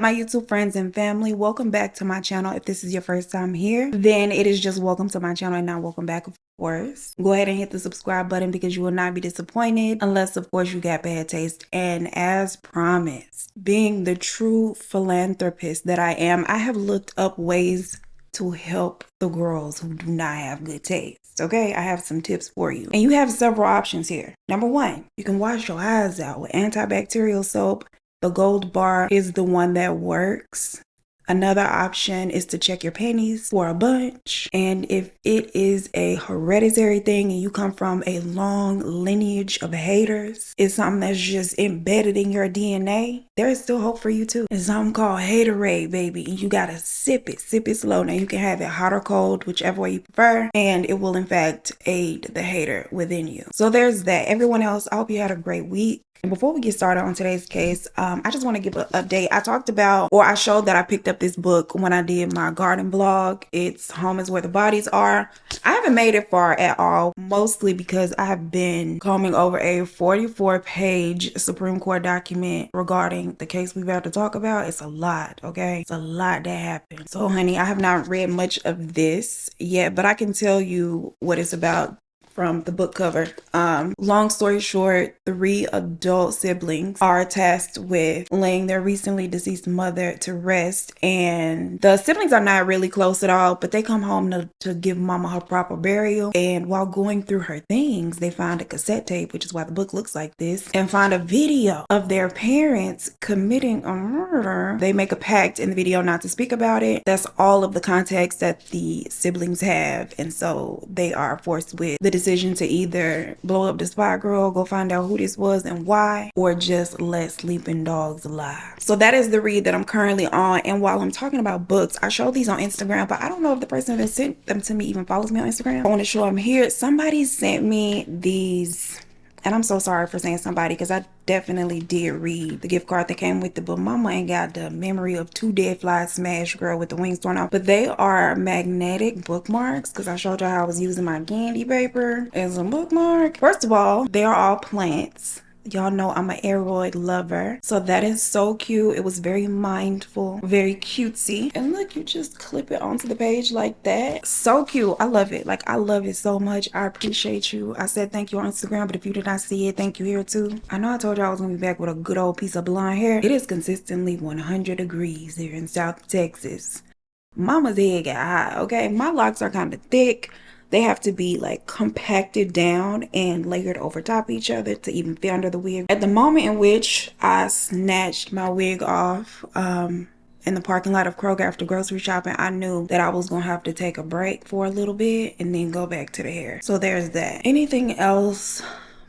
My YouTube friends and family, welcome back to my channel. If this is your first time here, then it is just welcome to my channel and not welcome back, of course. Go ahead and hit the subscribe button because you will not be disappointed unless, of course, you got bad taste. And as promised, being the true philanthropist that I am, I have looked up ways to help the girls who do not have good taste. Okay, I have some tips for you. And you have several options here. Number one, you can wash your eyes out with antibacterial soap. The gold bar is the one that works. Another option is to check your panties for a bunch. And if it is a hereditary thing and you come from a long lineage of haters, it's something that's just embedded in your DNA, there is still hope for you too. It's something called haterade, baby. And you gotta sip it slow. Now you can have it hot or cold, whichever way you prefer. And it will in fact aid the hater within you. So there's that. Everyone else, I hope you had a great week. And before we get started on today's case, I just want to give an update. I talked about, or I showed that I picked up this book when I did my garden vlog. It's Home is Where the Bodies Are. I haven't made it far at all, mostly because I have been combing over a 44-page Supreme Court document regarding the case we've had to talk about. It's a lot, okay? It's a lot that happened. So, honey, I have not read much of this yet, but I can tell you what it's about from the book cover. Long story short, 3 adult siblings are tasked with laying their recently deceased mother to rest, and the siblings are not really close at all, but they come home to give mama her proper burial. And while going through her things, they find a cassette tape, which is why the book looks like this, and find a video of their parents committing a murder. They make a pact in the video not to speak about it. That's all of the context that the siblings have, and so they are forced with the decision to either blow up the spot girl, go find out who this was and why, or just let sleeping dogs lie. So that is the read that I'm currently on. And while I'm talking about books, I show these on Instagram, but I don't know if the person that sent them to me even follows me on Instagram. I want to show them here. Somebody sent me these, and I'm so sorry for saying somebody because I definitely did read the gift card that came with it, but mama ain't got the memory of 2 dead flies smash girl with the wings torn off. But they are magnetic bookmarks because I showed y'all how I was using my candy paper as a bookmark. First of all, they are all plants. Y'all know I'm an aeroid lover, so that is so cute. It was very mindful, very cutesy, and look, you just clip it onto the page like that. So cute. I love it. Like, I love it so much. I appreciate you. I said thank you on Instagram, but if you did not see it, thank you here too. I know I told you I was gonna be back with a good old piece of blonde hair. It is consistently 100 degrees here in South Texas. Mama's head got hot, okay? My locks are kind of thick. They have to be like compacted down and layered over top of each other to even fit under the wig. At the moment in which I snatched my wig off in the parking lot of Kroger after grocery shopping, I knew that I was gonna have to take a break for a little bit and then go back to the hair. So there's that. Anything else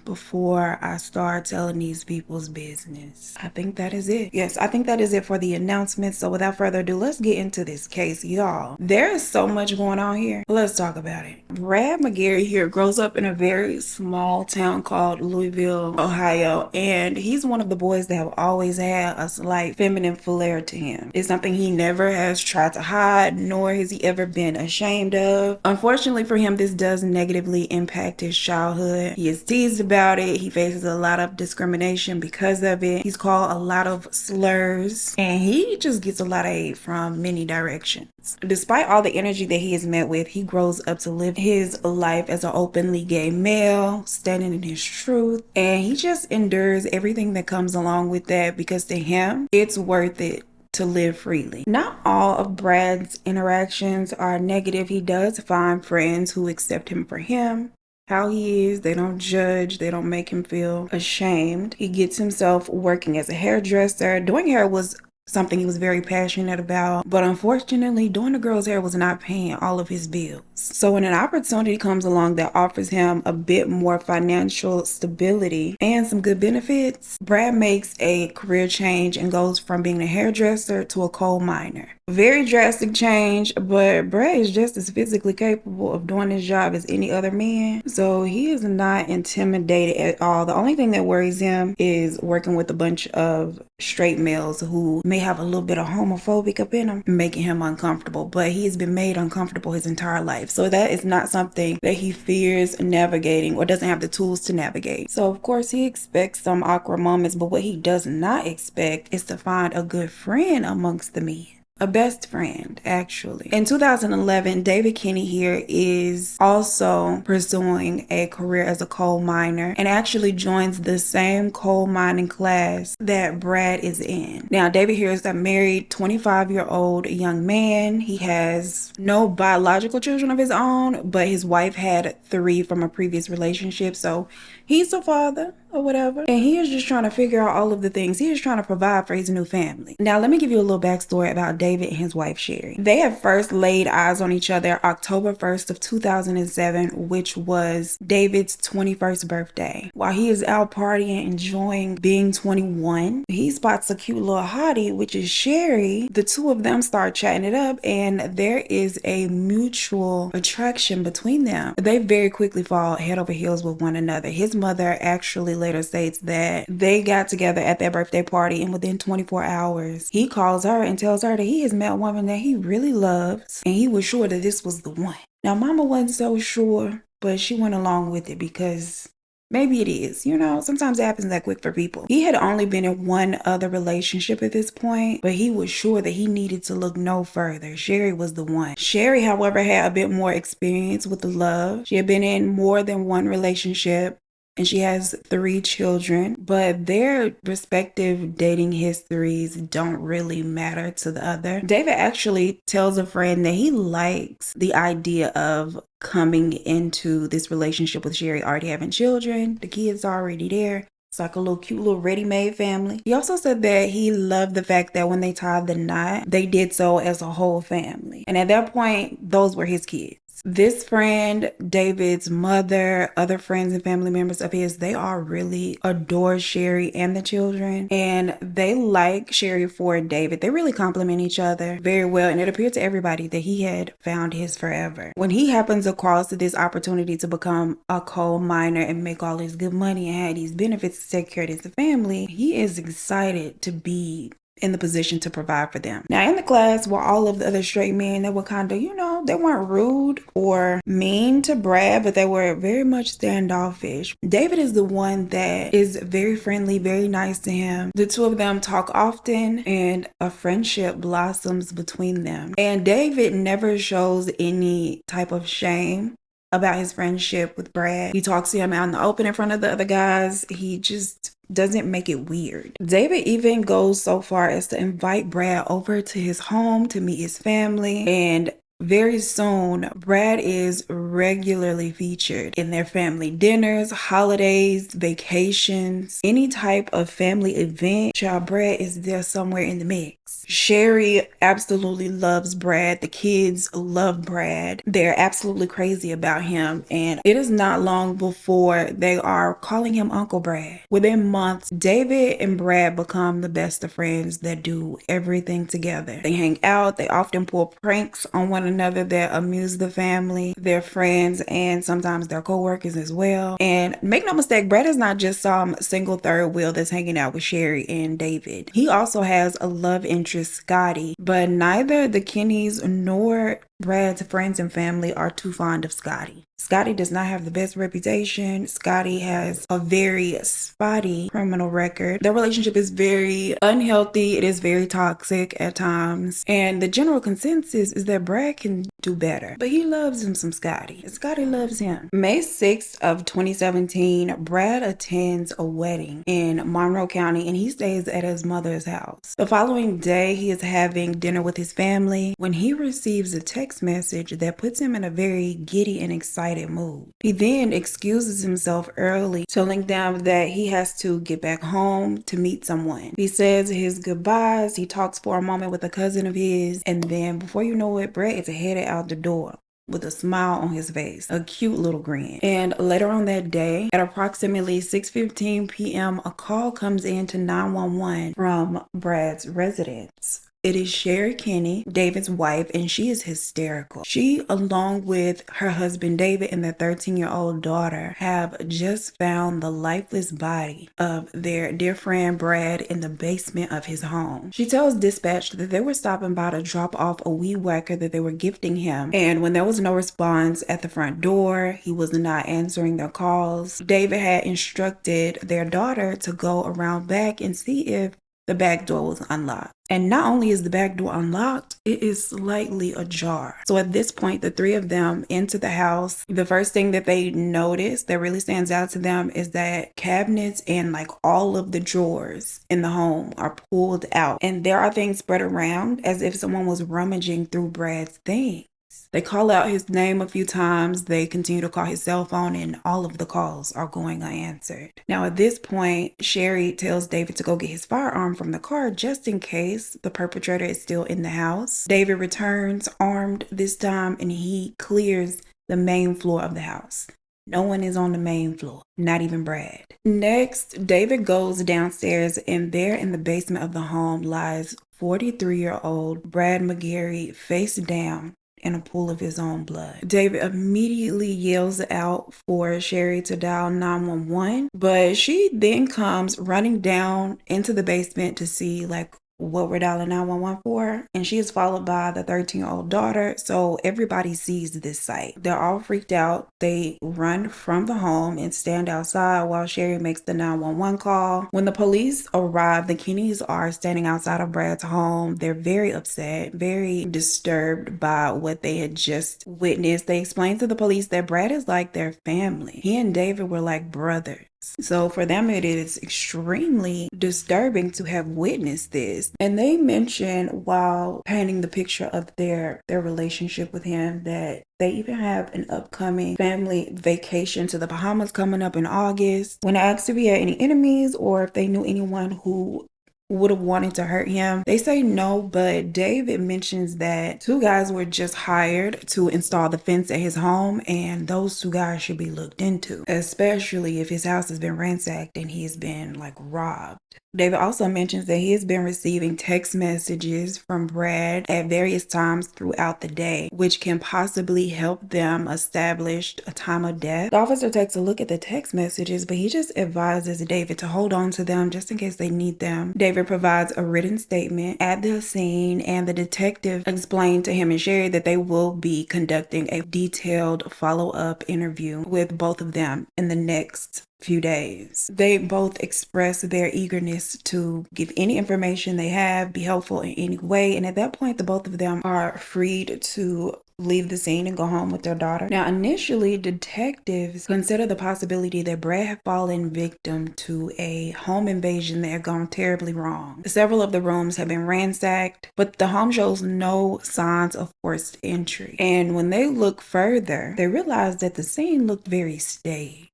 before I start telling these people's business? I think that is it. Yes, I think that is it for the announcements. So without further ado, let's get into this case, y'all. There is so much going on here. Let's talk about it. Brad McGarry here grows up in a very small town called Louisville, Ohio, and he's one of the boys that have always had a slight feminine flair to him. It's something he never has tried to hide, nor has he ever been ashamed of. Unfortunately for him, this does negatively impact his childhood. He is teased about it. He faces a lot of discrimination because of it. He's called a lot of slurs, and he just gets a lot of hate from many directions. Despite all the energy that he is met with, he grows up to live his life as an openly gay male, standing in his truth, and he just endures everything that comes along with that because to him, it's worth it to live freely. Not all of Brad's interactions are negative. He does find friends who accept him for him, how he is. They don't judge. They don't make him feel ashamed. He gets himself working as a hairdresser. Doing hair was something he was very passionate about, but unfortunately doing the girl's hair was not paying all of his bills. So when an opportunity comes along that offers him a bit more financial stability and some good benefits, Brad makes a career change and goes from being a hairdresser to a coal miner. Very drastic change, but Brad is just as physically capable of doing his job as any other man. So he is not intimidated at all. The only thing that worries him is working with a bunch of straight males who may have a little bit of homophobic up in him, making him uncomfortable. But he has been made uncomfortable his entire life. So that is not something that he fears navigating or doesn't have the tools to navigate. So of course he expects some awkward moments, but what he does not expect is to find a good friend amongst the men. A best friend, actually. In 2011, David Kinney here is also pursuing a career as a coal miner and actually joins the same coal mining class that Brad is in. Now, David here is a married 25-year-old young man. He has no biological children of his own, but his wife had 3 from a previous relationship, so he's a father or whatever. And he is just trying to figure out all of the things. He is trying to provide for his new family. Now, let me give you a little backstory about David and his wife, Sherry. They had first laid eyes on each other October 1st of 2007, which was David's 21st birthday. While he is out partying, enjoying being 21, he spots a cute little hottie, which is Sherry. The two of them start chatting it up, and there is a mutual attraction between them. They very quickly fall head over heels with one another. His mother actually later states that they got together at their birthday party, and within 24 hours, he calls her and tells her that he has met a woman that he really loves, and he was sure that this was the one. Now, Mama wasn't so sure, but she went along with it because maybe it is. You know, sometimes it happens that quick for people. He had only been in one other relationship at this point, but he was sure that he needed to look no further. Sherry was the one. Sherry, however, had a bit more experience with the love. She had been in more than one relationship, and she has 3 children, but their respective dating histories don't really matter to the other. David actually tells a friend that he likes the idea of coming into this relationship with Sherry already having children. The kids are already there. It's like a little cute little ready-made family. He also said that he loved the fact that when they tied the knot, they did so as a whole family. And at that point, those were his kids. This friend, David's mother, other friends and family members of his, they all really adore Sherry and the children, and they like Sherry for David. They really compliment each other very well, and it appeared to everybody that he had found his forever. When he happens across this opportunity to become a coal miner and make all this good money and have these benefits to take care of his family, he is excited to be in the position to provide for them. Now, in the class were all of the other straight men that were kind of, you know, they weren't rude or mean to Brad, but they were very much standoffish. David is the one that is very friendly, very nice to him. The two of them talk often, and a friendship blossoms between them. And David never shows any type of shame about his friendship with Brad. He talks to him out in the open in front of the other guys. He just doesn't make it weird. David even goes so far as to invite Brad over to his home to meet his family, and very soon, Brad is regularly featured in their family dinners, holidays, vacations, any type of family event. Child, Brad is there somewhere in the mix. Sherry absolutely loves Brad. The kids love Brad. They're absolutely crazy about him. And it is not long before they are calling him Uncle Brad. Within months, David and Brad become the best of friends that do everything together. They hang out. They often pull pranks on one another that amuse the family, their friends, and sometimes their co-workers as well. And make no mistake, Brad is not just some single third wheel that's hanging out with Sherry and David. He also has a love interest, Scotty, but neither the Kinneys nor Brad's friends and family are too fond of Scotty. Scotty does not have the best reputation. Scotty has a very spotty criminal record. Their relationship is very unhealthy. It is very toxic at times. And the general consensus is that Brad can do better. But he loves him some Scotty. Scotty loves him. May 6th of 2017, Brad attends a wedding in Monroe County, and he stays at his mother's house. The following day, he is having dinner with his family when he receives a text message that puts him in a very giddy and excited mood. He then excuses himself early, telling them that he has to get back home to meet someone. He says his goodbyes, he talks for a moment with a cousin of his, and then before you know it, Brad is headed out the door with a smile on his face, a cute little grin. And later on that day, at approximately 6:15 p.m., a call comes in to 911 from Brad's residence. It is Sherry Kinney, David's wife, and she is hysterical. She, along with her husband David and their 13-year-old daughter, have just found the lifeless body of their dear friend Brad in the basement of his home. She tells dispatch that they were stopping by to drop off a weed whacker that they were gifting him, and when there was no response at the front door, he was not answering their calls. David had instructed their daughter to go around back and see if the back door was unlocked. And not only is the back door unlocked, it is slightly ajar. So at this point, the three of them enter the house. The first thing that they notice that really stands out to them is that cabinets and like all of the drawers in the home are pulled out. And there are things spread around as if someone was rummaging through Brad's things. They call out his name a few times. They continue to call his cell phone, and all of the calls are going unanswered. Now, at this point, Sherry tells David to go get his firearm from the car just in case the perpetrator is still in the house. David returns armed this time, and he clears the main floor of the house. No one is on the main floor, not even Brad. Next, David goes downstairs, and there in the basement of the home lies 43-year-old Brad McGarry face down in a pool of his own blood. David immediately yells out for Sherry to dial 911, but she then comes running down into the basement to see like what we're dialing 911 for, and she is followed by the 13-year-old daughter. So everybody sees this sight. They're all freaked out. They run from the home and stand outside while Sherry makes the 911 call. When the police arrive, the Kinneys are standing outside of Brad's home. They're very upset, very disturbed by what they had just witnessed. They explain to the police that Brad is like their family. He and David were like brothers. So for them, it is extremely disturbing to have witnessed this. And they mention while painting the picture of their relationship with him that they even have an upcoming family vacation to the Bahamas coming up in August. When asked if he had any enemies or if they knew anyone who would have wanted to hurt him, they say no, but David mentions that 2 guys were just hired to install the fence at his home, and those 2 guys should be looked into, especially if his house has been ransacked and he's been like robbed. David also mentions that he has been receiving text messages from Brad at various times throughout the day, which can possibly help them establish a time of death. The officer takes a look at the text messages, but he just advises David to hold on to them just in case they need them. David provides a written statement at the scene, and the detective explained to him and Sherry that they will be conducting a detailed follow-up interview with both of them in the next few days. They both express their eagerness to give any information they have, be helpful in any way, and at that point the both of them are freed to leave the scene and go home with their daughter. Now, initially, detectives consider the possibility that Brad had fallen victim to a home invasion that had gone terribly wrong. Several of the rooms have been ransacked, but the home shows no signs of forced entry. And when they look further, they realize that the scene looked very staged.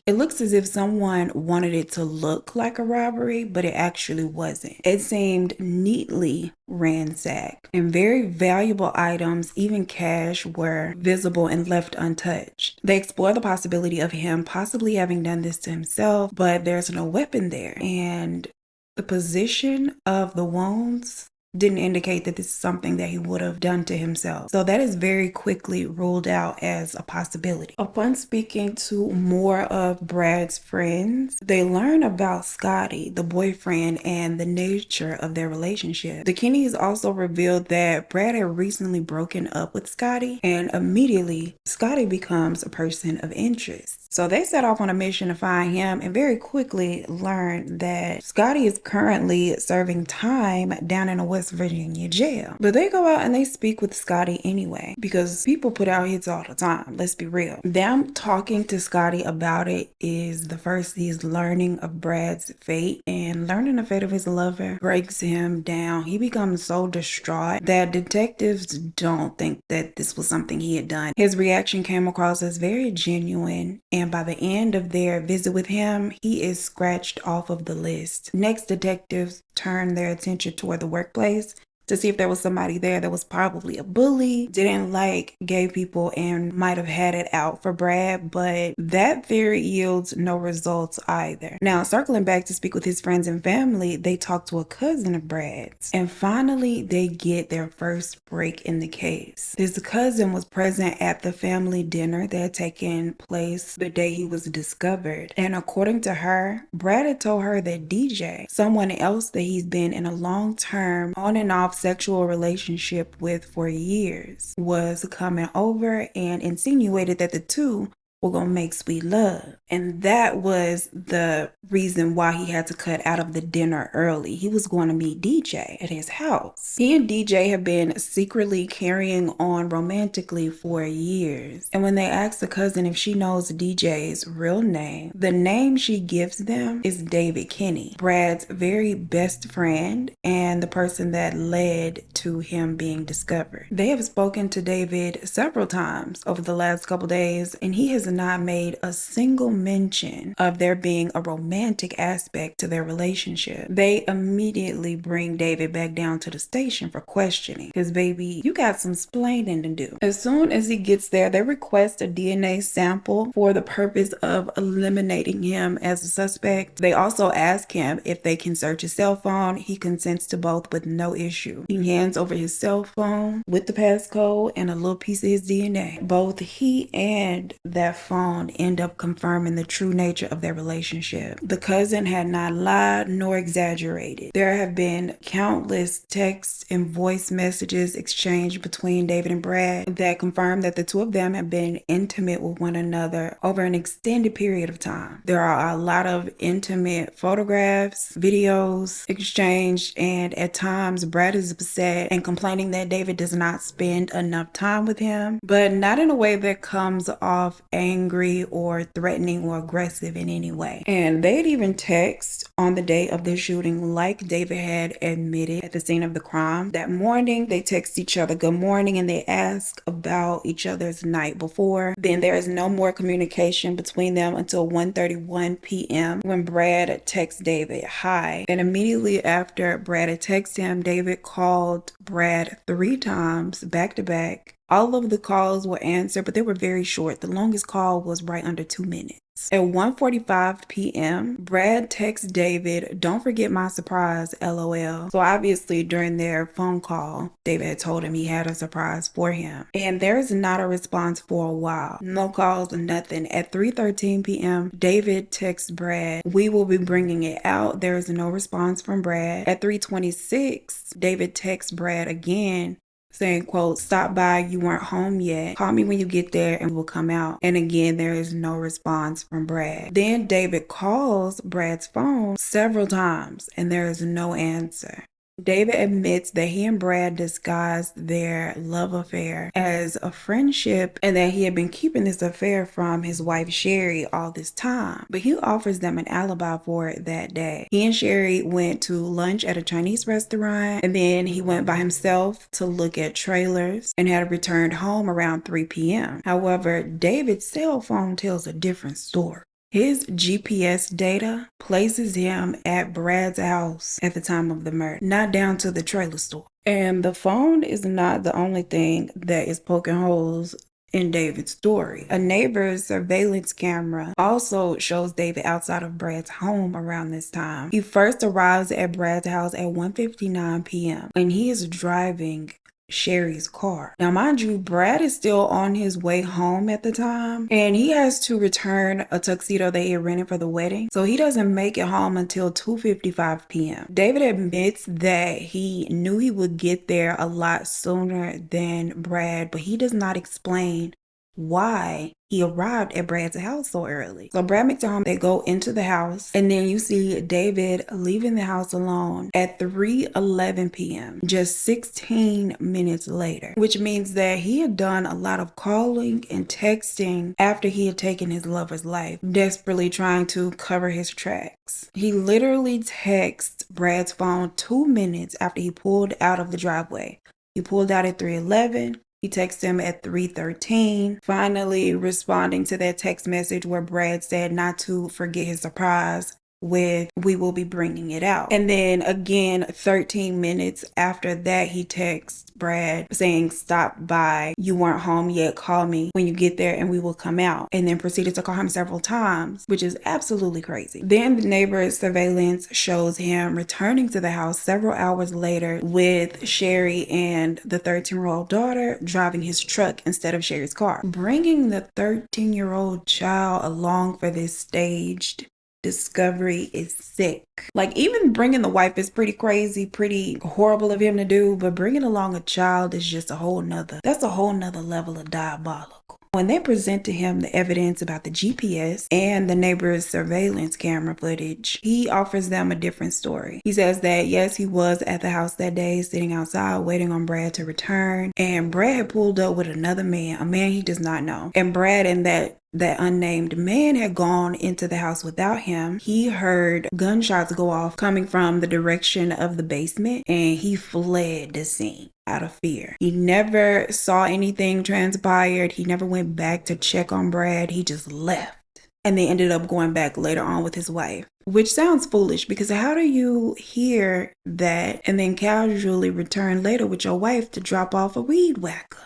It looks as if someone wanted it to look like a robbery, but it actually wasn't. It seemed neatly ransacked, and very valuable items, even cash, were visible and left untouched. They explore the possibility of him possibly having done this to himself, but there's no weapon there, and the position of the wounds didn't indicate that this is something that he would have done to himself. So that is very quickly ruled out as a possibility. Upon speaking to more of Brad's friends, they learn about Scotty, the boyfriend, and the nature of their relationship. The Kinneys also revealed that Brad had recently broken up with Scotty, and immediately Scotty becomes a person of interest. So they set off on a mission to find him and very quickly learned that Scotty is currently serving time down in a West Virginia jail. But they go out and they speak with Scotty anyway, because people put out hits all the time, let's be real. Them talking to Scotty about it is the first he's learning of Brad's fate, and learning the fate of his lover breaks him down. He becomes so distraught that detectives don't think that this was something he had done. His reaction came across as very genuine, and by the end of their visit with him, he is scratched off of the list. Next, detectives turn their attention toward the workplace, to see if there was somebody there that was probably a bully, didn't like gay people, and might have had it out for Brad, but that theory yields no results either. Now, circling back to speak with his friends and family, they talk to a cousin of Brad's, and finally they get their first break in the case. His cousin was present at the family dinner that had taken place the day he was discovered, and according to her, Brad had told her that DJ, someone else that he's been in a long-term on and off sexual relationship with for years, was coming over and insinuated that the two were gonna make sweet love. And that was the reason why he had to cut out of the dinner early. He was going to meet DJ at his house. He and DJ have been secretly carrying on romantically for years. And when they asked the cousin if she knows DJ's real name, the name she gives them is David Kinney, Brad's very best friend and the person that led to him being discovered. They have spoken to David several times over the last couple days, and he has not made a single mention of there being a romantic aspect to their relationship. They immediately bring David back down to the station for questioning, because baby, you got some splaining to do. As soon as he gets there, they request a DNA sample for the purpose of eliminating him as a suspect. They also ask him if they can search his cell phone. He consents to both with no issue. He hands over his cell phone with the passcode and a little piece of his DNA. Both he and that phone end up confirming the true nature of their relationship. The cousin had not lied nor exaggerated. There have been countless texts and voice messages exchanged between David and Brad that confirm that the two of them have been intimate with one another over an extended period of time. There are a lot of intimate photographs, videos exchanged, and at times Brad is upset and complaining that David does not spend enough time with him, but not in a way that comes off angry or threatening or aggressive in any way. And they'd even text on the day of the shooting, like David had admitted at the scene of the crime. That morning, they text each other good morning and they ask about each other's night before. Then there is no more communication between them until 1:31 p.m. when Brad texts David, "Hi." And immediately after Brad had texted him, David called Brad 3 times back to back. All of the calls were answered, but they were very short. The longest call was right under 2 minutes. At 1:45 p.m., Brad texts David, "Don't forget my surprise, LOL." So obviously during their phone call, David had told him he had a surprise for him. And there's not a response for a while. No calls or nothing. At 3:13 p.m., David texts Brad, "We will be bringing it out." There is no response from Brad. At 3:26, David texts Brad again, saying, quote, "Stop by, you weren't home yet. Call me when you get there and we'll come out." And again, there is no response from Brad. Then David calls Brad's phone several times and there is no answer. David admits that he and Brad disguised their love affair as a friendship and that he had been keeping this affair from his wife Sherry all this time. But he offers them an alibi for it that day. He and Sherry went to lunch at a Chinese restaurant, and then he went by himself to look at trailers and had returned home around 3 p.m. However, David's cell phone tells a different story. His GPS data places him at Brad's house at the time of the murder, not down to the trailer store. And the phone is not the only thing that is poking holes in David's story. A neighbor's surveillance camera also shows David outside of Brad's home around this time. He first arrives at Brad's house at 1:59 p.m. and he is driving Sherry's car. Now, mind you, Brad is still on his way home at the time, and he has to return a tuxedo that he had rented for the wedding, so he doesn't make it home until 2:55 p.m. David admits that he knew he would get there a lot sooner than Brad, but he does not explain why he arrived at Brad's house so early. So Brad makes it home. They go into the house, and then you see David leaving the house alone at 3:11 p.m., just 16 minutes later, which means that he had done a lot of calling and texting after he had taken his lover's life, desperately trying to cover his tracks. He literally texts Brad's phone 2 minutes after he pulled out of the driveway. He pulled out at 3:11. He texted him at 3:13, finally responding to that text message where Brad said not to forget his surprise with "we will be bringing it out." And then again 13 minutes after that, he texts Brad saying, "Stop by, you weren't home yet, call me when you get there and we will come out," and then proceeded to call him several times, which is absolutely crazy. Then the neighbor's surveillance shows him returning to the house several hours later with Sherry and the 13-year-old daughter driving his truck instead of Sherry's car. Bringing the 13-year-old child along for this staged discovery is sick. Like, even bringing the wife is pretty crazy, pretty horrible of him to do, but bringing along a child is just a whole nother level of diabolical. When they present to him the evidence about the GPS and the neighbor's surveillance camera footage, he offers them a different story. He says that yes, he was at the house that day, sitting outside waiting on Brad to return, and Brad had pulled up with another man, a man he does not know. And Brad and that unnamed man had gone into the house without him. He heard gunshots go off coming from the direction of the basement, and he fled the scene out of fear. He never saw anything transpired. He never went back to check on Brad. He just left. And they ended up going back later on with his wife, which sounds foolish, because how do you hear that and then casually return later with your wife to drop off a weed whacker?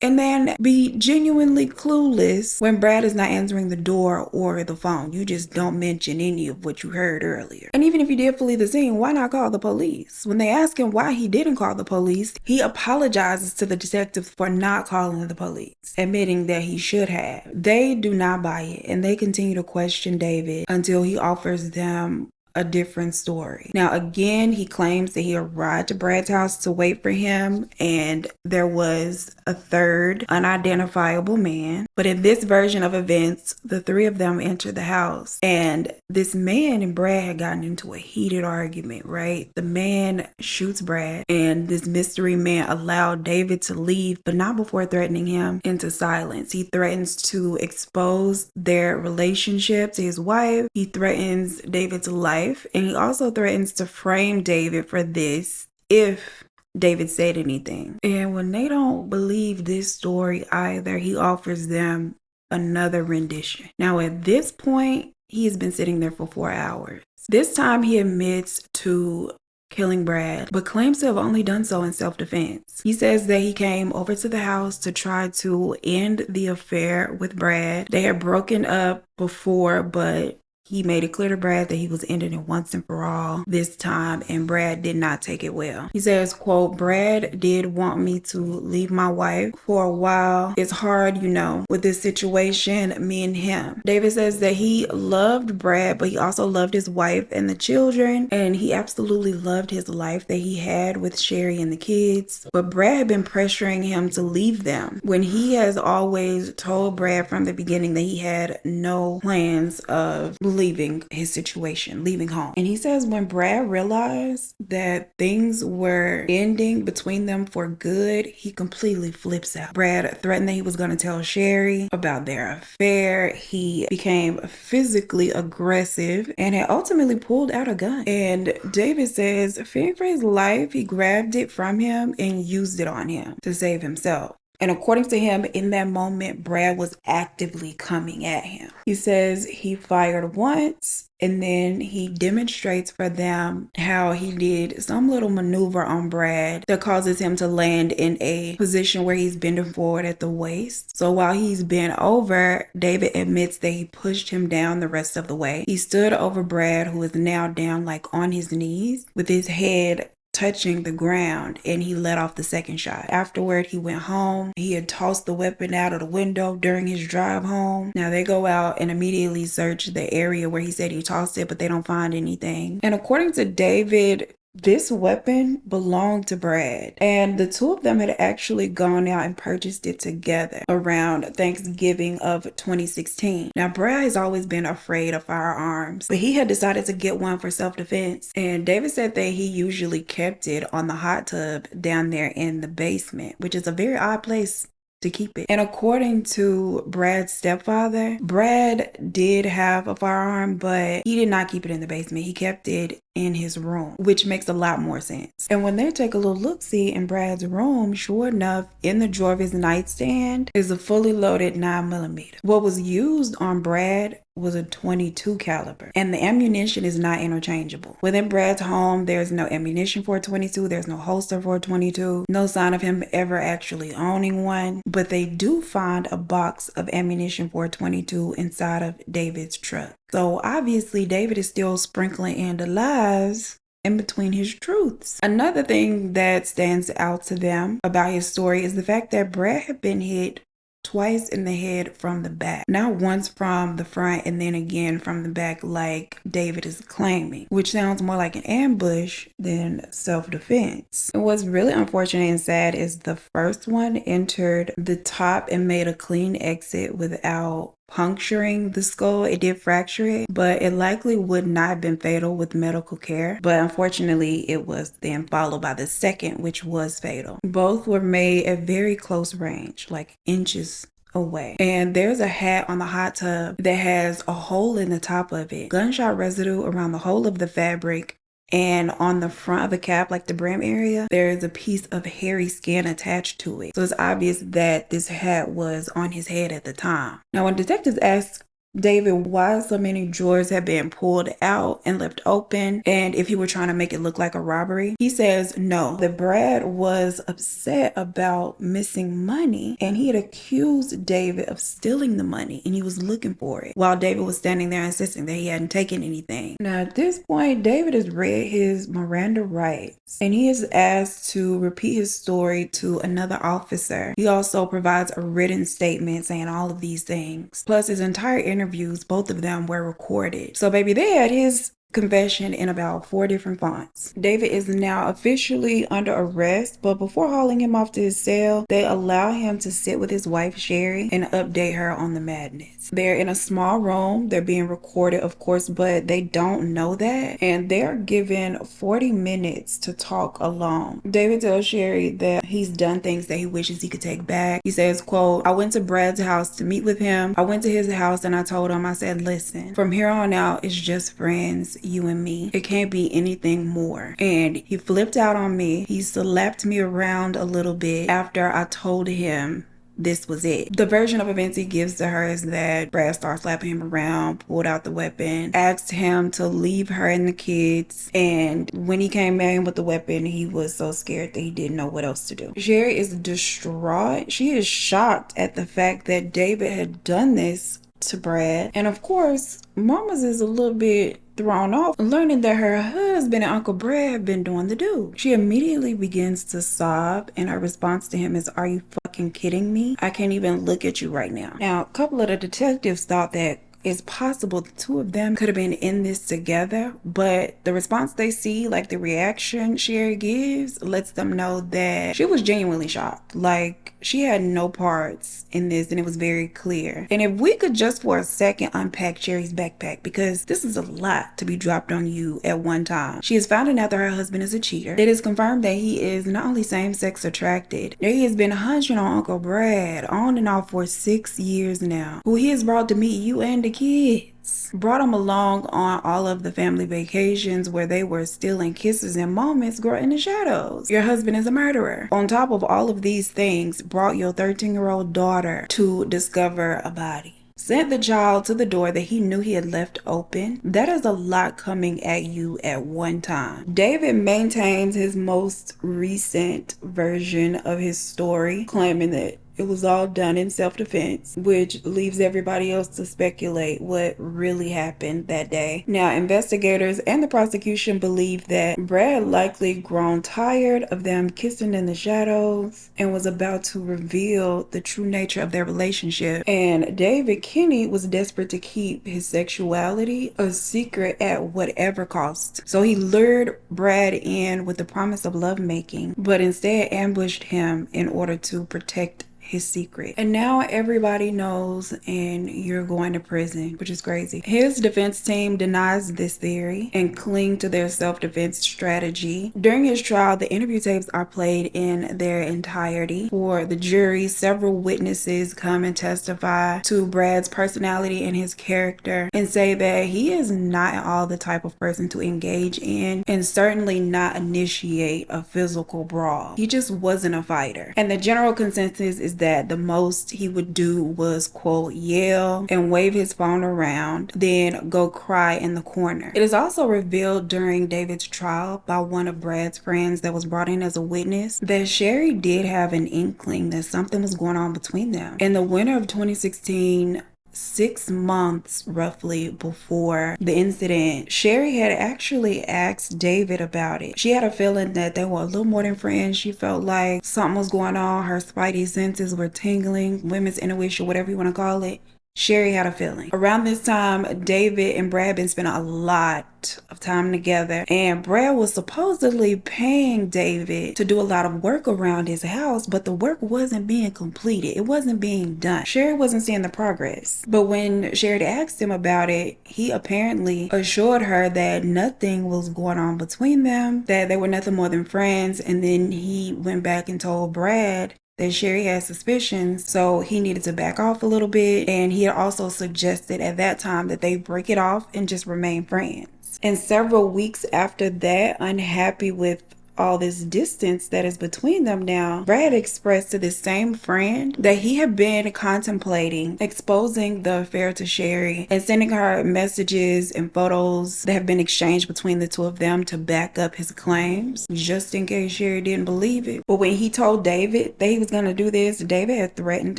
And then be genuinely clueless when Brad is not answering the door or the phone. You just don't mention any of what you heard earlier. And even if you did flee the scene, why not call the police? When they ask him why he didn't call the police, he apologizes to the detectives for not calling the police, admitting that he should have. They do not buy it, and they continue to question David until he offers them a different story. Now, again, he claims that he arrived to Brad's house to wait for him, and there was a third unidentifiable man. But in this version of events, the three of them entered the house, and this man and Brad had gotten into a heated argument, right? The man shoots Brad, and this mystery man allowed David to leave, but not before threatening him into silence. He threatens to expose their relationship to his wife. He threatens David's life. And he also threatens to frame David for this if David said anything. And when they don't believe this story either, he offers them another rendition. Now, at this point, he has been sitting there for 4 hours. This time he admits to killing Brad, but claims to have only done so in self-defense. He says that he came over to the house to try to end the affair with Brad. They had broken up before, but he made it clear to Brad that he was ending it once and for all this time, and Brad did not take it well. He says, quote, "Brad did want me to leave my wife for a while. It's hard, with this situation, me and him." David says that he loved Brad, but he also loved his wife and the children, and he absolutely loved his life that he had with Sherry and the kids. But Brad had been pressuring him to leave them, when he has always told Brad from the beginning that he had no plans of leaving his situation, leaving home. And he says when Brad realized that things were ending between them for good, he completely flips out. Brad threatened that he was going to tell Sherry about their affair. He became physically aggressive and had ultimately pulled out a gun. And David says, fearing for his life, he grabbed it from him and used it on him to save himself. And according to him, in that moment, Brad was actively coming at him. He says he fired once, and then he demonstrates for them how he did some little maneuver on Brad that causes him to land in a position where he's bending forward at the waist. So while he's bent over, David admits that he pushed him down the rest of the way. He stood over Brad, who is now down like on his knees with his head touching the ground, and he let off the second shot. Afterward, he went home. He had tossed the weapon out of the window during his drive home. Now they go out and immediately search the area where he said he tossed it, but they don't find anything. And according to David, this weapon belonged to Brad, and the two of them had actually gone out and purchased it together around Thanksgiving of 2016. Now, Brad has always been afraid of firearms, but he had decided to get one for self-defense, and David said that he usually kept it on the hot tub down there in the basement, which is a very odd place to keep it. And according to Brad's stepfather, Brad did have a firearm, but he did not keep it in the basement. He kept it in his room, which makes a lot more sense. And when they take a little look-see in Brad's room, sure enough, in the drawer of his nightstand is a fully loaded 9mm. What was used on Brad was a .22 caliber, and the ammunition is not interchangeable. Within Brad's home, there's no ammunition for a .22, there's no holster for a .22, no sign of him ever actually owning one, but they do find a box of ammunition for a .22 inside of David's truck. So obviously David is still sprinkling in the lies in between his truths. Another thing that stands out to them about his story is the fact that Brad had been hit twice in the head from the back. Not once from the front and then again from the back like David is claiming, which sounds more like an ambush than self-defense. And what's really unfortunate and sad is the first one entered the top and made a clean exit without puncturing the skull. It did fracture it, but it likely would not have been fatal with medical care. But unfortunately, it was then followed by the second, which was fatal. Both were made at very close range, like inches away. And there's a hat on the hot tub that has a hole in the top of it. Gunshot residue around the whole of the fabric. And on the front of the cap, like the brim area, there is a piece of hairy skin attached to it. So it's obvious that this hat was on his head at the time. Now, when detectives asked David why so many drawers had been pulled out and left open, and if he were trying to make it look like a robbery, he says no, that Brad was upset about missing money and he had accused David of stealing the money and he was looking for it, while David was standing there insisting that he hadn't taken anything. Now at this point, David has read his Miranda rights and he is asked to repeat his story to another officer. He also provides a written statement saying all of these things, plus his entire interviews, both of them were recorded. So baby, they had his confession in about 4 different fonts. David is now officially under arrest, but before hauling him off to his cell, they allow him to sit with his wife Sherry and update her on the madness. They're in a small room, they're being recorded of course, but they don't know that, and they're given 40 minutes to talk alone. David tells Sherry that he's done things that he wishes he could take back. He says, quote, "I went to Brad's house to meet with him. I went to his house and I told him, I said, listen, from here on out, it's just friends, you and me. It can't be anything more." And he flipped out on me. He slapped me around a little bit after I told him this was it. The version of events he gives to her is that Brad started slapping him around, pulled out the weapon, asked him to leave her and the kids, and when he came back with the weapon, he was so scared that he didn't know what else to do. Sherry is distraught. She is shocked at the fact that David had done this to Brad, and of course Mama's is a little bit thrown off learning that her husband and Uncle Brad have been doing the do. She immediately begins to sob, and her response to him is, "Are you fucking kidding me? I can't even look at you right now." Now, a couple of the detectives thought that it's possible the two of them could have been in this together, but the response they see, like the reaction Sherry gives, lets them know that she was genuinely shocked. Like, she had no parts in this, and it was very clear. And if we could just for a second unpack Sherry's backpack, because this is a lot to be dropped on you at one time. She is finding out that her husband is a cheater. It is confirmed that he is not only same-sex attracted, that he has been hunching on Uncle Brad on and off for 6 years now, who he has brought to meet you and the kids. Brought him along on all of the family vacations where they were stealing kisses and moments growing in the shadows. Your husband is a murderer. On top of all of these things, brought your 13-year-old daughter to discover a body. Sent the child to the door that he knew he had left open. That is a lot coming at you at one time. David maintains his most recent version of his story, claiming that it was all done in self-defense, which leaves everybody else to speculate what really happened that day. Now, investigators and the prosecution believe that Brad likely grown tired of them kissing in the shadows and was about to reveal the true nature of their relationship. And David Kinney was desperate to keep his sexuality a secret at whatever cost. So he lured Brad in with the promise of lovemaking, but instead ambushed him in order to protect his secret. And now everybody knows and you're going to prison, which is crazy. His defense team denies this theory and cling to their self-defense strategy. During his trial, the interview tapes are played in their entirety for the jury. Several witnesses come and testify to Brad's personality and his character and say that he is not at all the type of person to engage in and certainly not initiate a physical brawl. He just wasn't a fighter. And the general consensus is that the most he would do was, quote, yell and wave his phone around, then go cry in the corner. It is also revealed during David's trial by one of Brad's friends that was brought in as a witness that Sherry did have an inkling that something was going on between them. In the winter of 2016, 6 months roughly before the incident, Sherry had actually asked David about it. She had a feeling that they were a little more than friends. She felt like something was going on. Her spidey senses were tingling, women's intuition, whatever you want to call it. Sherry had a feeling. Around this time, David and Brad had been spending a lot of time together, and Brad was supposedly paying David to do a lot of work around his house, but the work wasn't being completed. It wasn't being done. Sherry wasn't seeing the progress. But when Sherry asked him about it, he apparently assured her that nothing was going on between them, that they were nothing more than friends, and then he went back and told Brad that Sherry had suspicions, so he needed to back off a little bit, and he had also suggested at that time that they break it off and just remain friends. And several weeks after that, unhappy with all this distance that is between them now, Brad expressed to this same friend that he had been contemplating exposing the affair to Sherry and sending her messages and photos that have been exchanged between the two of them to back up his claims, just in case Sherry didn't believe it. But when he told David that he was going to do this, David had threatened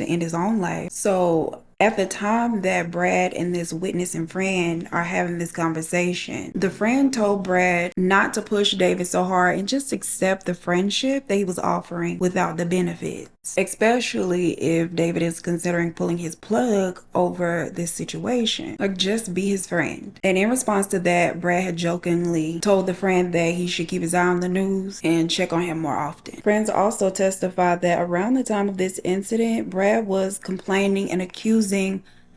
to end his own life. So at the time that Brad and this witness and friend are having this conversation, the friend told Brad not to push David so hard and just accept the friendship that he was offering without the benefits, especially if David is considering pulling his plug over this situation. Like, just be his friend. And in response to that, Brad had jokingly told the friend that he should keep his eye on the news and check on him more often. Friends also testified that around the time of this incident, Brad was complaining and accusing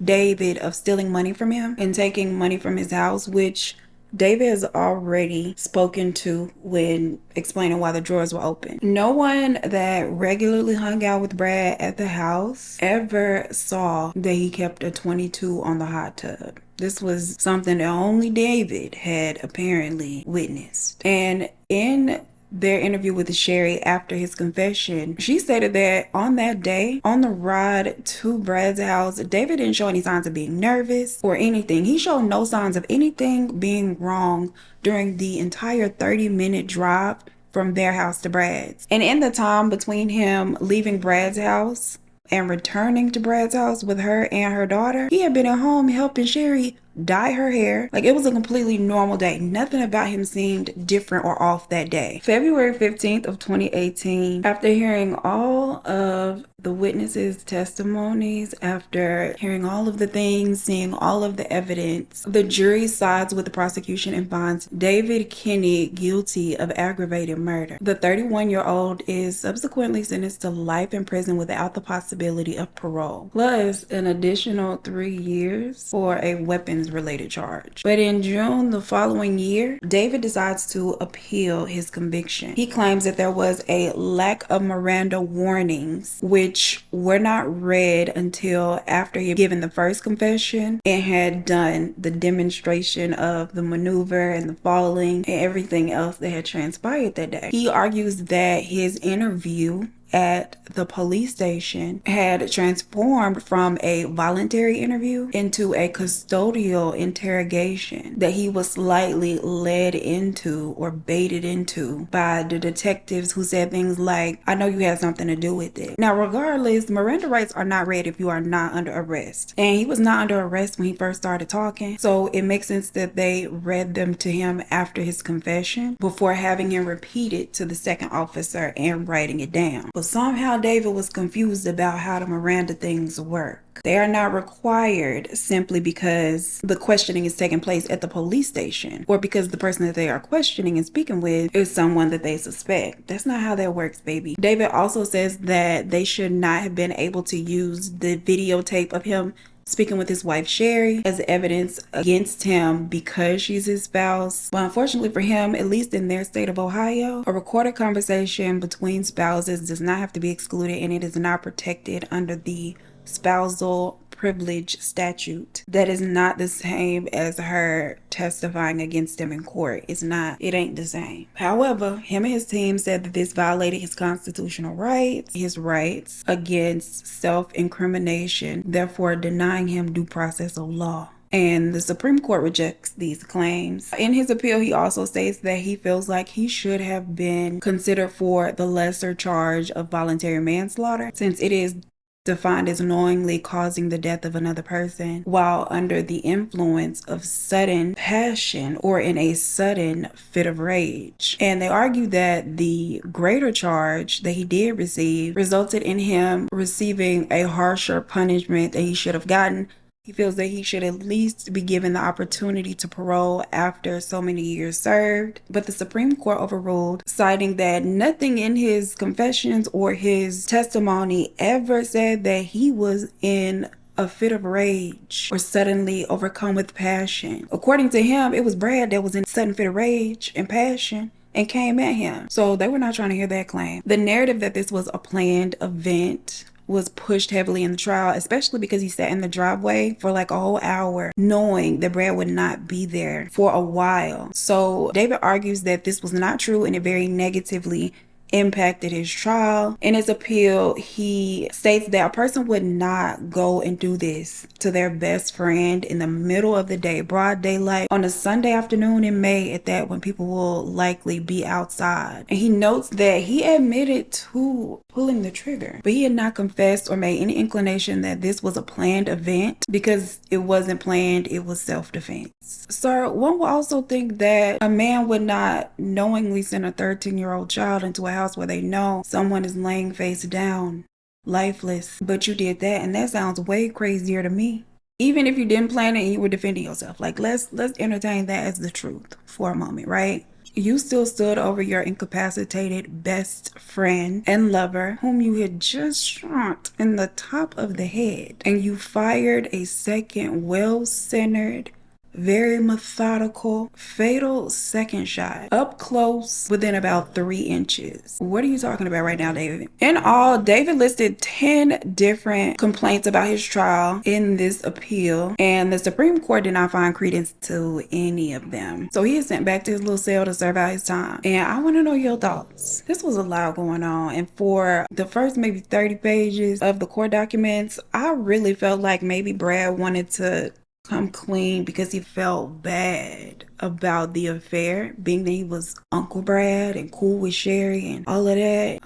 David of stealing money from him and taking money from his house, which David has already spoken to when explaining why the drawers were open. No one that regularly hung out with Brad at the house ever saw that he kept a 22 on the hot tub. This was something that only David had apparently witnessed. And in their interview with Sherry after his confession, she stated that on that day, on the ride to Brad's house, David didn't show any signs of being nervous or anything. He showed no signs of anything being wrong during the entire 30-minute drive from their house to Brad's. And in the time between him leaving Brad's house and returning to Brad's house with her and her daughter, he had been at home helping Sherry dye her hair. Like, it was a completely normal day. Nothing about him seemed different or off that day. February 15th of 2018, after hearing all of the witnesses' testimonies, after hearing all of the things, seeing all of the evidence, the jury sides with the prosecution and finds David Kinney guilty of aggravated murder. The 31-year-old is subsequently sentenced to life in prison without the possibility of parole, plus an additional 3 years for a weapons-related charge. But in June the following year, David decides to appeal his conviction. He claims that there was a lack of Miranda warnings, which were not read until after he had given the first confession and had done the demonstration of the maneuver and the falling and everything else that had transpired that day. He argues that his interview at the police station had transformed from a voluntary interview into a custodial interrogation that he was slightly led into or baited into by the detectives, who said things like, "I know you had something to do with it." Now, regardless, Miranda rights are not read if you are not under arrest, and he was not under arrest when he first started talking, so it makes sense that they read them to him after his confession before having him repeat it to the second officer and writing it down. But somehow David was confused about how the Miranda things work. They are not required simply because the questioning is taking place at the police station or because the person that they are questioning and speaking with is someone that they suspect. That's not how that works, baby. David also says that they should not have been able to use the videotape of him speaking with his wife Sherry as evidence against him because she's his spouse. But unfortunately for him, at least in their state of Ohio, a recorded conversation between spouses does not have to be excluded, and it is not protected under the spousal privilege statute. That is not the same as her testifying against him in court. It ain't the same. However, him and his team said that this violated his constitutional rights, his rights against self-incrimination, therefore denying him due process of law. And the Supreme Court rejects these claims. In his appeal, he also states that he feels like he should have been considered for the lesser charge of voluntary manslaughter, since it is defined as knowingly causing the death of another person while under the influence of sudden passion or in a sudden fit of rage. And they argue that the greater charge that he did receive resulted in him receiving a harsher punishment that he should have gotten. He feels that he should at least be given the opportunity to parole after so many years served. But the Supreme Court overruled, citing that nothing in his confessions or his testimony ever said that he was in a fit of rage or suddenly overcome with passion. According to him, it was Brad that was in a sudden fit of rage and passion and came at him. So they were not trying to hear that claim. The narrative that this was a planned event was pushed heavily in the trial, especially because he sat in the driveway for like a whole hour knowing that Brad would not be there for a while. So David argues that this was not true and it very negatively impacted his trial. In his appeal, he states that a person would not go and do this to their best friend in the middle of the day, broad daylight, on a Sunday afternoon in May at that, when people will likely be outside. And he notes that he admitted to pulling the trigger, but he had not confessed or made any inclination that this was a planned event, because it wasn't planned, it was self-defense. Sir, one will also think that a man would not knowingly send a 13-year-old child into a house where they know someone is laying face down, lifeless, but you did that, and that sounds way crazier to me. Even if you didn't plan it and you were defending yourself, like let's entertain that as the truth for a moment, right? You still stood over your incapacitated best friend and lover whom you had just shot in the top of the head, and you fired a second well-centered, very methodical, fatal second shot up close within about 3 inches. What are you talking about right now, David? In all, David listed 10 different complaints about his trial in this appeal, and the Supreme Court did not find credence to any of them. So he is sent back to his little cell to serve out his time. And I want to know your thoughts. This was a lot going on, and for the first maybe 30 pages of the court documents, I really felt like maybe Brad wanted to come clean because he felt bad about the affair, being that he was Uncle Brad and cool with Sherry and all of that.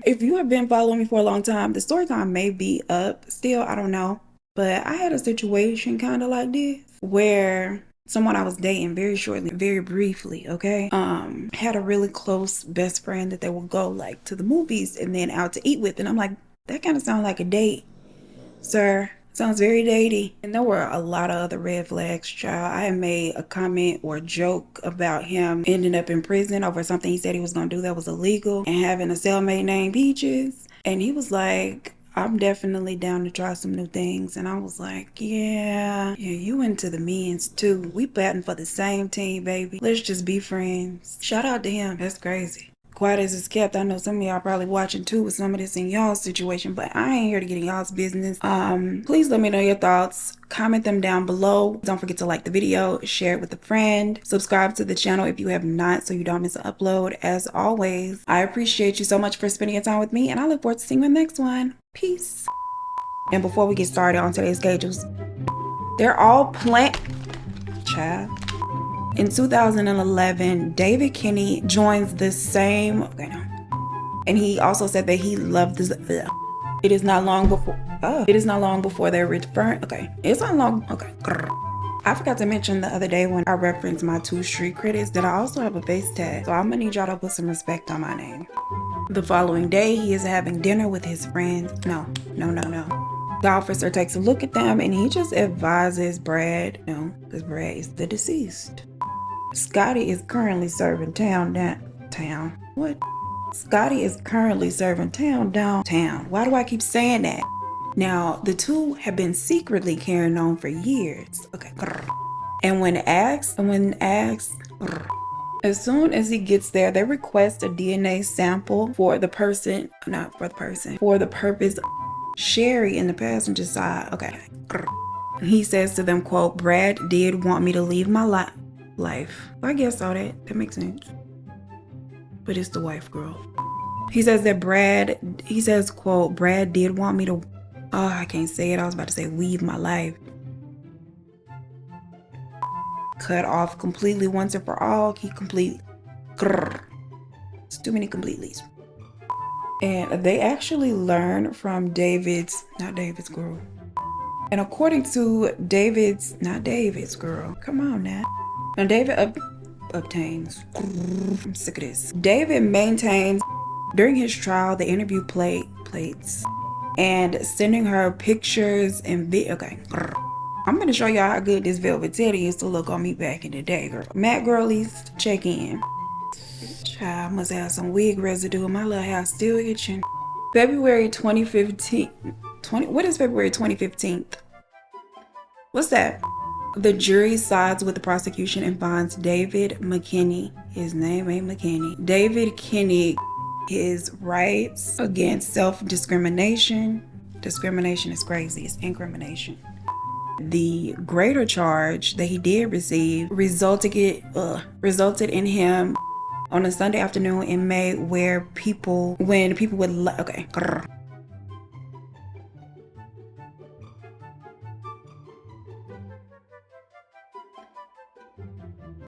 If you have been following me for a long time, the story time may be up still, I don't know, but I had a situation kind of like this where someone I was dating very shortly, very briefly, okay, had a really close best friend that they would go like to the movies and then out to eat with, and I'm like, that kind of sounds like a date, sir. Sounds very datey. And there were a lot of other red flags, child. I had made a comment or joke about him ending up in prison over something he said he was going to do that was illegal and having a cellmate named Peaches. And he was like, I'm definitely down to try some new things. And I was like, yeah, you into the men's too. We batting for the same team, baby. Let's just be friends. Shout out to him. That's crazy. Quiet as it's kept, I know some of y'all probably watching too with some of this in y'all's situation, but I ain't here to get in y'all's business. Please let me know your thoughts. Comment them down below. Don't forget to like the video, share it with a friend, subscribe to the channel if you have not so you don't miss an upload. As always, I appreciate you so much for spending your time with me, and I look forward to seeing you in the next one. Peace. And before we get started on today's schedules, they're all planned. Child. In 2011, David Kinney joins the same, and he also said that he loved this. It is not long before they're returned. It's not long. I forgot to mention the other day when I referenced my 2 street credits that I also have a face tag. So I'm gonna need y'all to put some respect on my name. The following day, he is having dinner with his friends. No. The officer takes a look at them and he just advises Brad, no, because Brad is the deceased. Scotty is currently serving What? Scotty is currently serving downtown. Why do I keep saying that? Now, the two have been secretly carrying on for years. Okay. And when asked, as soon as he gets there, they request a DNA sample for the purpose of Sherry in the passenger side. Okay. He says to them, quote, Brad did want me to leave my life. Well, I guess so, that makes sense. But it's the wife, girl. He says, quote, Brad did want me to, I can't say it. I was about to say weave my life. Cut off completely once and for all. It's too many completely's. And they actually learn from not David's girl. And according to not David's girl. Come on now. Now David obtains. I'm sick of this. David maintains during his trial the interview plates and sending her pictures and video. Okay. I'm gonna show y'all how good this velvet teddy used to look on me back in the day, girl. Matt girlies, check in. Child must have some wig residue in my little house still itching. February 2015. What is February 2015? What's that? The jury sides with the prosecution and finds David McKinney. His name ain't McKinney. David Kinney, his rights against self-discrimination. Discrimination is crazy. It's incrimination. The greater charge that he did receive resulted in him on a Sunday afternoon in May when people would